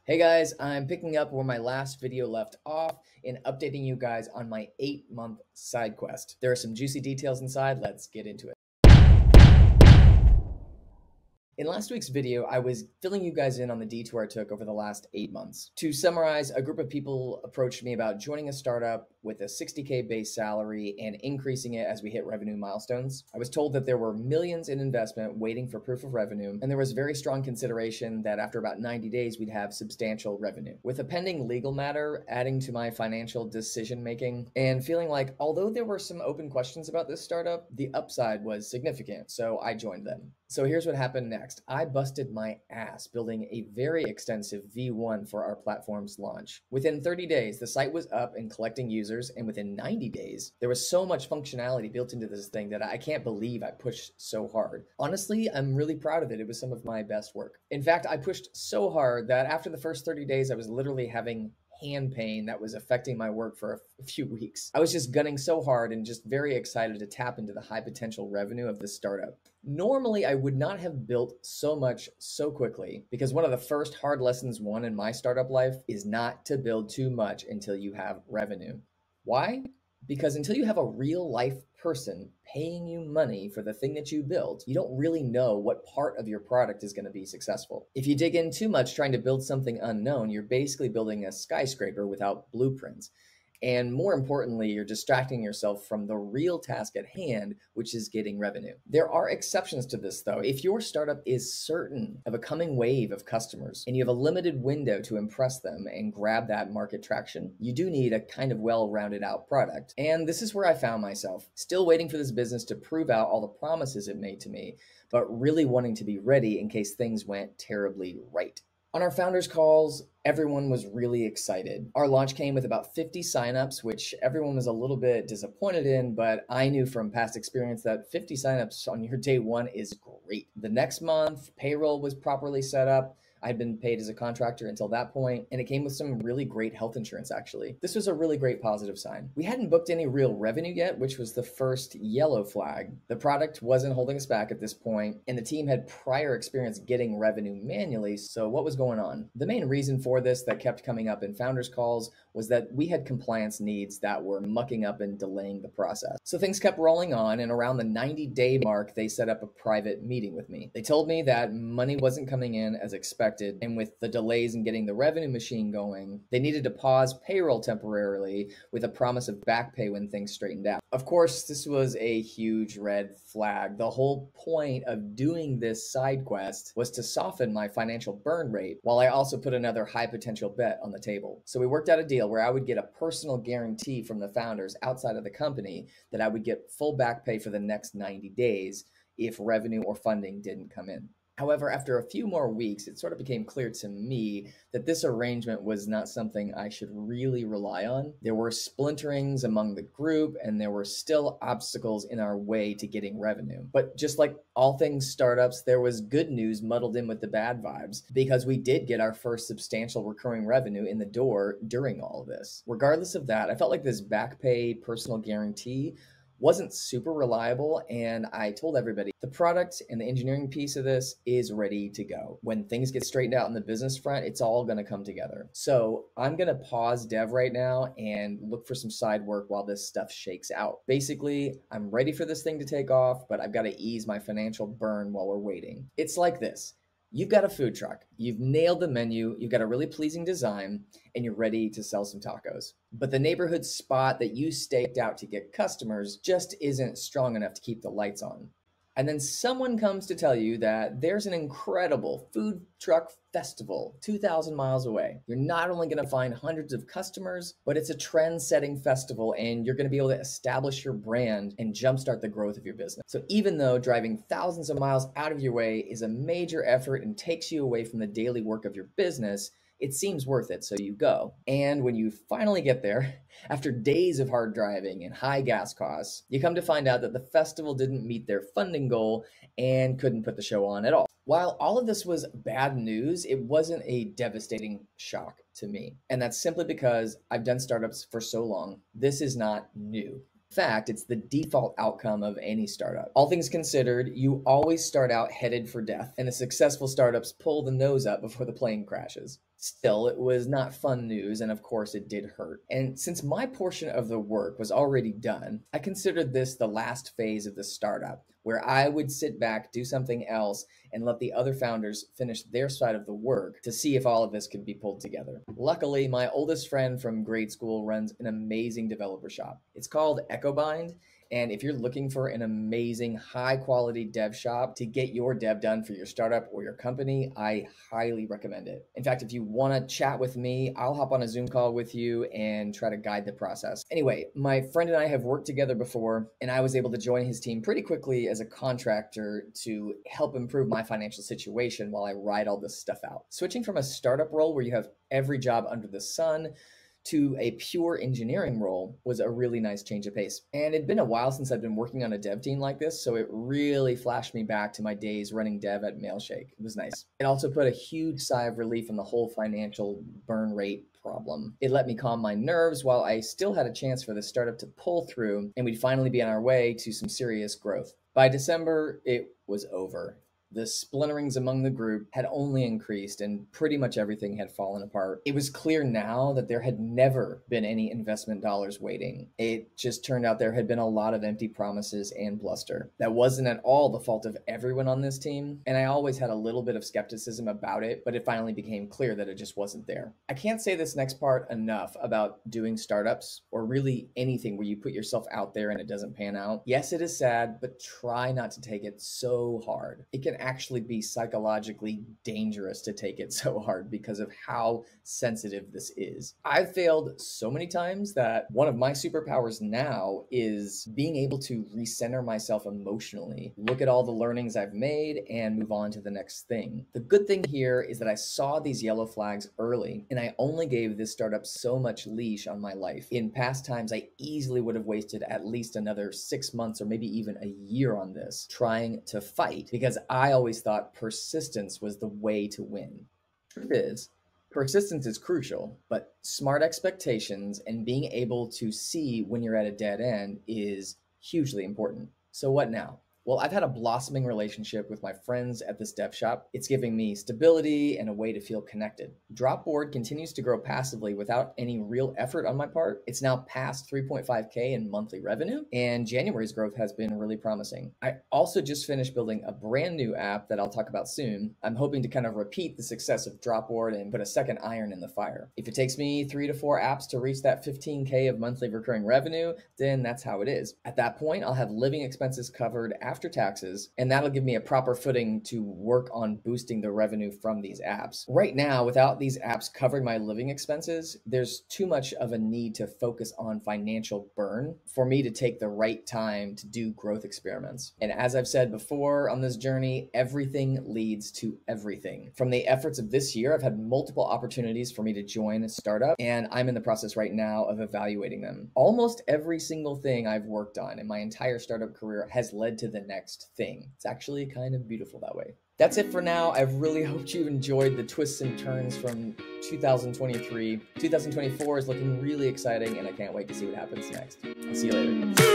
Hey guys, I'm picking up where my last video left off and updating you guys on my 8-month side quest. There are some juicy details inside, let's get into it. In last week's video, I was filling you guys in on the detour I took over the last 8 months. To summarize, a group of people approached me about joining a startup with a $60K base salary and increasing it as we hit revenue milestones. I was told that there were millions in investment waiting for proof of revenue, and there was very strong consideration that after about 90 days, we'd have substantial revenue. With a pending legal matter adding to my financial decision making and feeling like although there were some open questions about this startup, the upside was significant, so I joined them. So here's what happened next. I busted my ass building a very extensive V1 for our platform's launch. Within 30 days, the site was up and collecting users, and within 90 days, there was so much functionality built into this thing that I can't believe I pushed so hard. Honestly, I'm really proud of it. It was some of my best work. In fact, I pushed so hard that after the first 30 days, I was literally having hand pain that was affecting my work for a few weeks. I was just gunning so hard and just very excited to tap into the high potential revenue of this startup. Normally, I would not have built so much so quickly because one of the first hard lessons won in my startup life is not to build too much until you have revenue. Why? Because until you have a real life person paying you money for the thing that you build, you don't really know what part of your product is going to be successful. If you dig in too much trying to build something unknown, you're basically building a skyscraper without blueprints. And more importantly, you're distracting yourself from the real task at hand, which is getting revenue. There are exceptions to this though. If your startup is certain of a coming wave of customers and you have a limited window to impress them and grab that market traction, you do need a kind of well-rounded out product. And this is where I found myself, still waiting for this business to prove out all the promises it made to me, but really wanting to be ready in case things went terribly right. On our founders calls, everyone was really excited. Our launch came with about 50 signups, which everyone was a little bit disappointed in, but I knew from past experience that 50 signups on your day one is great. The next month, payroll was properly set up. I'd been paid as a contractor until that point, and it came with some really great health insurance, actually. This was a really great positive sign. We hadn't booked any real revenue yet, which was the first yellow flag. The product wasn't holding us back at this point, and the team had prior experience getting revenue manually, so what was going on? The main reason for this that kept coming up in founders calls was that we had compliance needs that were mucking up and delaying the process. So things kept rolling on, and around the 90-day mark, they set up a private meeting with me. They told me that money wasn't coming in as expected, and with the delays in getting the revenue machine going, they needed to pause payroll temporarily with a promise of back pay when things straightened out. Of course, this was a huge red flag. The whole point of doing this side quest was to soften my financial burn rate, while I also put another high potential bet on the table. So we worked out a deal where I would get a personal guarantee from the founders outside of the company that I would get full back pay for the next 90 days if revenue or funding didn't come in. However, after a few more weeks, it sort of became clear to me that this arrangement was not something I should really rely on. There were splinterings among the group, and there were still obstacles in our way to getting revenue. But just like all things startups, there was good news muddled in with the bad vibes, because we did get our first substantial recurring revenue in the door during all of this. Regardless of that, I felt like this back pay personal guarantee wasn't super reliable, and I told everybody the product and the engineering piece of this is ready to go. When things get straightened out on the business front, it's all going to come together. So I'm going to pause dev right now and look for some side work while this stuff shakes out. Basically, I'm ready for this thing to take off, but I've got to ease my financial burn while we're waiting. It's like this. You've got a food truck, you've nailed the menu, you've got a really pleasing design, and you're ready to sell some tacos. But the neighborhood spot that you staked out to get customers just isn't strong enough to keep the lights on. And then someone comes to tell you that there's an incredible food truck festival 2,000 miles away. You're not only going to find hundreds of customers, but it's a trend-setting festival, and you're going to be able to establish your brand and jumpstart the growth of your business. So even though driving thousands of miles out of your way is a major effort and takes you away from the daily work of your business, it seems worth it, so you go. And when you finally get there, after days of hard driving and high gas costs, you come to find out that the festival didn't meet their funding goal and couldn't put the show on at all. While all of this was bad news, it wasn't a devastating shock to me. And that's simply because I've done startups for so long. This is not new. In fact, it's the default outcome of any startup. All things considered, you always start out headed for death, and the successful startups pull the nose up before the plane crashes. Still, it was not fun news, and of course it did hurt. And since my portion of the work was already done, I considered this the last phase of the startup, where I would sit back, do something else, and let the other founders finish their side of the work to see if all of this could be pulled together. Luckily, my oldest friend from grade school runs an amazing developer shop. It's called Echobind. And if you're looking for an amazing, high quality dev shop to get your dev done for your startup or your company, I highly recommend it. In fact, if you want to chat with me, I'll hop on a Zoom call with you and try to guide the process. Anyway, my friend and I have worked together before, and I was able to join his team pretty quickly as a contractor to help improve my financial situation while I ride all this stuff out. Switching from a startup role where you have every job under the sun to a pure engineering role was a really nice change of pace. And it'd been a while since I'd been working on a dev team like this, so it really flashed me back to my days running dev at Mailshake. It was nice. It also put a huge sigh of relief on the whole financial burn rate problem. It let me calm my nerves while I still had a chance for the startup to pull through, and we'd finally be on our way to some serious growth. By December, it was over. The splinterings among the group had only increased and pretty much everything had fallen apart. It was clear now that there had never been any investment dollars waiting. It just turned out there had been a lot of empty promises and bluster. That wasn't at all the fault of everyone on this team, and I always had a little bit of skepticism about it, but it finally became clear that it just wasn't there. I can't say this next part enough about doing startups or really anything where you put yourself out there and it doesn't pan out. Yes, it is sad, but try not to take it so hard. It can actually be psychologically dangerous to take it so hard because of how sensitive this is. I've failed so many times that one of my superpowers now is being able to recenter myself emotionally, look at all the learnings I've made, and move on to the next thing. The good thing here is that I saw these yellow flags early, and I only gave this startup so much leash on my life. In past times, I easily would have wasted at least another 6 months or maybe even a year on this, trying to fight, because I always thought persistence was the way to win. Truth is, persistence is crucial, but smart expectations and being able to see when you're at a dead end is hugely important. So what now? Well, I've had a blossoming relationship with my friends at this dev shop. It's giving me stability and a way to feel connected. Dropboard continues to grow passively without any real effort on my part. It's now past 3.5K in monthly revenue, and January's growth has been really promising. I also just finished building a brand new app that I'll talk about soon. I'm hoping to kind of repeat the success of Dropboard and put a second iron in the fire. If it takes me 3 to 4 apps to reach that 15K of monthly recurring revenue, then that's how it is. At that point, I'll have living expenses covered after taxes, and that'll give me a proper footing to work on boosting the revenue from these apps. Right now, without these apps covering my living expenses, there's too much of a need to focus on financial burn for me to take the right time to do growth experiments. And as I've said before on this journey, everything leads to everything. From the efforts of this year, I've had multiple opportunities for me to join a startup, and I'm in the process right now of evaluating them. Almost every single thing I've worked on in my entire startup career has led to the next thing. It's actually kind of beautiful that way. That's it for now. I've really hoped you enjoyed the twists and turns from 2023. 2024 is looking really exciting, and I can't wait to see what happens next. I'll see you later.